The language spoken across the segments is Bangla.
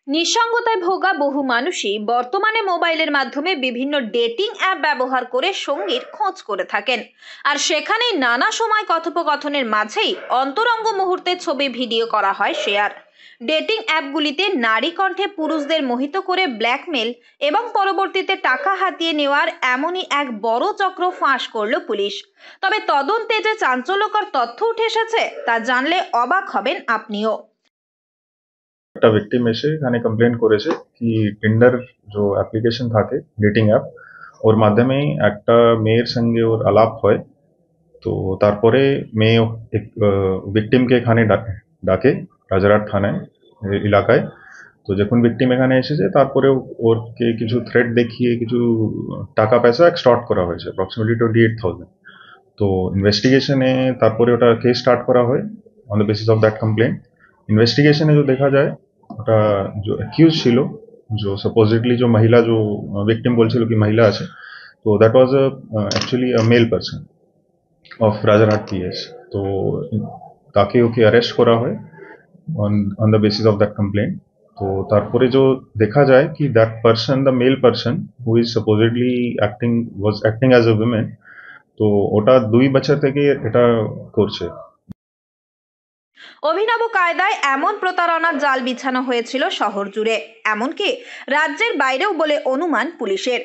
নিঃসঙ্গতায় ভোগা বহু মানুষই বর্তমানে মোবাইলের মাধ্যমে বিভিন্ন ডেটিং অ্যাপ ব্যবহার করে সঙ্গীর খোঁজ করে থাকেন। আর সেখানেই নানা সময় কথোপকথনের মাঝেই অন্তরঙ্গ মুহূর্তের ছবি ভিডিও করা হয় শেয়ার। ডেটিং অ্যাপগুলিতে নারী কণ্ঠে পুরুষদের মোহিত করে ব্ল্যাকমেল এবং পরবর্তীতে টাকা হাতিয়ে নেওয়ার এমনই এক বড় চক্র ফাঁস করল পুলিশ। তবে তদন্তে যে চাঞ্চল্যকর তথ্য উঠে এসেছে তা জানলে অবাক হবেন আপনিও। একটা ভিকটিম এসে এখানে কমপ্লেন করেছে কি টিন্ডার যে অ্যাপ্লিকেশন থাকে ডেটিং অ্যাপ ওর মাধ্যমে একটা মেয়ের সঙ্গে ওর আলাপ হয়। তো তারপরে মেয়ে ভিকটিমকে এখানে ডাকে রাজারহাট থানায় এলাকায়। তো যখন ভিকটিম এখানে এসেছে তারপরে ওরকে কিছু থ্রেট দেখিয়ে কিছু টাকা পয়সা এক্সটর্ট করা হয়েছে অ্যাপ্রক্সিমেটলি 28,000। তো ইনভেস্টিগেশনে তারপরে ওটা কেস স্টার্ট করা হয় on the basis of that complain. Investigation में जो देखा जाए ওটা जो অ্যাকিউজ ছিল जो सपोजिटली जो महिला जो विक्टिम বলছিল কি মহিলা আছে তো that was actually a male person of Rajarhat PS. তো তাকে ওকে অ্যারেস্ট করা হয় on the basis of that complain. তো তারপরে जो দেখা যায় কি that person the male person who is supposedly acting as a women. তো ওটা 2 বছর থেকে এটা করছে। অভিনব কায়দায় এমন প্রতারণার জাল বিছানো হয়েছিল শহর জুড়ে, এমনকি রাজ্যের বাইরেও বলে অনুমান পুলিশের।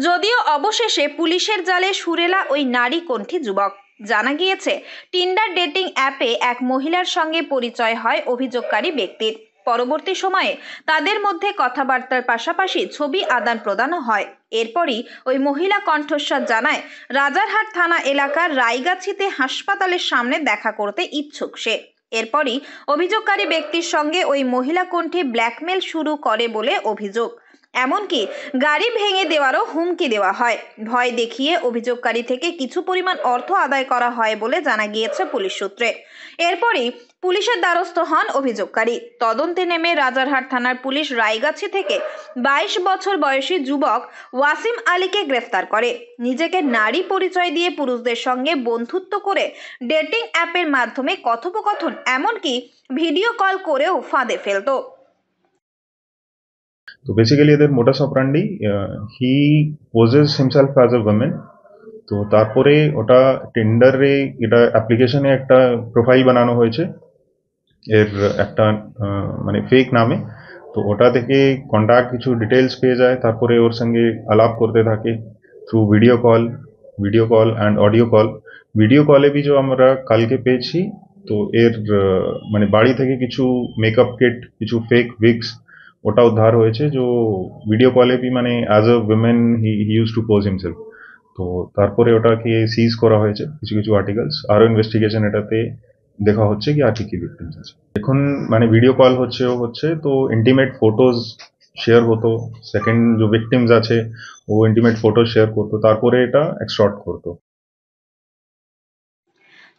যদিও অবশেষে পুলিশের জালে সুরেলা ওই নারী কণ্ঠী যুবক। জানা গিয়েছে টিন্ডার ডেটিং অ্যাপে এক মহিলার সঙ্গে পরিচয় হয় অভিযোগকারী ব্যক্তির। পরবর্তী সময়ে তাদের মধ্যে কথাবার্তার পাশাপাশি ছবি আদান প্রদানও হয়। এরপরই ওই মহিলা কণ্ঠস্বর জানায় রাজারহাট থানা এলাকার রায়গাছিতে হাসপাতালের সামনে দেখা করতে ইচ্ছুক সে। এরপরই অভিযোগকারী ব্যক্তির সঙ্গে ওই মহিলা কণ্ঠে ব্ল্যাকমেল শুরু করে বলে অভিযোগ। এমনকি গাড়ি ভেঙে দেওয়ারও হুমকি দেওয়া হয়। ভয় দেখিয়ে অভিযোগকারী থেকে কিছু পরিমাণ অর্থ আদায় করা হয় বলে জানা গিয়েছে পুলিশ সূত্রে। এরপরই পুলিশের দ্বারস্থ হন অভিযোগকারী। তদন্তে নেমে রাজারহাট থানার পুলিশ রায়গাছি থেকে 22 বছর বয়সী যুবক ওয়াসিম আলীকে গ্রেফতার করে। নিজেকে নারী পরিচয় দিয়ে পুরুষদের সঙ্গে বন্ধুত্ব করে ডেটিং অ্যাপের মাধ্যমে কথোপকথন এমনকি ভিডিও কল করেও ফাঁদে ফেলত। তো বেসিক্যালি এদের modus operandi he poses himself as a women. তো তারপরে ওটা টিন্ডারে এটা অ্যাপ্লিকেশনে একটা প্রোফাইল বানানো হয়েছে এর একটা মানে ফেক নামে। তো ওটা থেকে কন্ট্যাক্ট কিছু ডিটেলস পেয়ে যায়, তারপরে ওর সঙ্গে আলাপ করতে থাকে through video call and audio call. Video কলে বি যে আমরা কালকে পেয়েছি তো এর মানে বাড়ি থেকে কিছু মেকআপ কিট কিছু ফেক উইগস ওটা উদ্ধার হয়েছে। जो ভিডিও কলে বি মানে as a women he use to pose himself. তো তারপরে ওটাকে সিজ করা হয়েছে কিছু কিছু আর্টিকেলস। আরও ইনভেস্টিগেশন এটাতে দেখা হচ্ছে কি আর কি কি ভিকটিমস আছে। এখন মানে ভিডিও কল হচ্ছে তো ইন্টিমেট ফটোজ শেয়ার হতো। সেকেন্ড যে ভিকটিমস আছে ও ইন্টিমেট ফটো শেয়ার করতো, তারপরে এটা এক্সটর্ট করতো।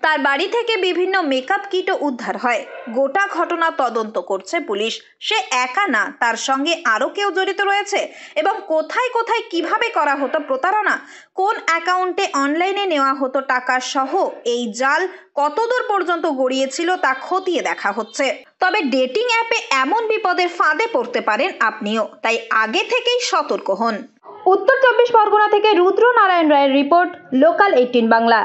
তার বাড়ি থেকে বিভিন্ন মেকআপ কিটও উদ্ধার হয়। গোটা ঘটনা তদন্ত করছে পুলিশ। সে একা না, তার সঙ্গে আরও কেউ জড়িত রয়েছে এবং কোথায় কোথায় কিভাবে করা হতো প্রতারণা, কোন অ্যাকাউন্টে অনলাইনে নেওয়া হতো টাকা সহ এই জাল কতদূর পর্যন্ত গড়িয়েছিল তা খতিয়ে দেখা হচ্ছে। তবে ডেটিং অ্যাপে এমন বিপদের ফাঁদে পড়তে পারেন আপনিও, তাই আগে থেকেই সতর্ক হন। উত্তর 24 পরগনা থেকে রুদ্র নারায়ণ রায়ের রিপোর্ট, লোকাল 18 বাংলা।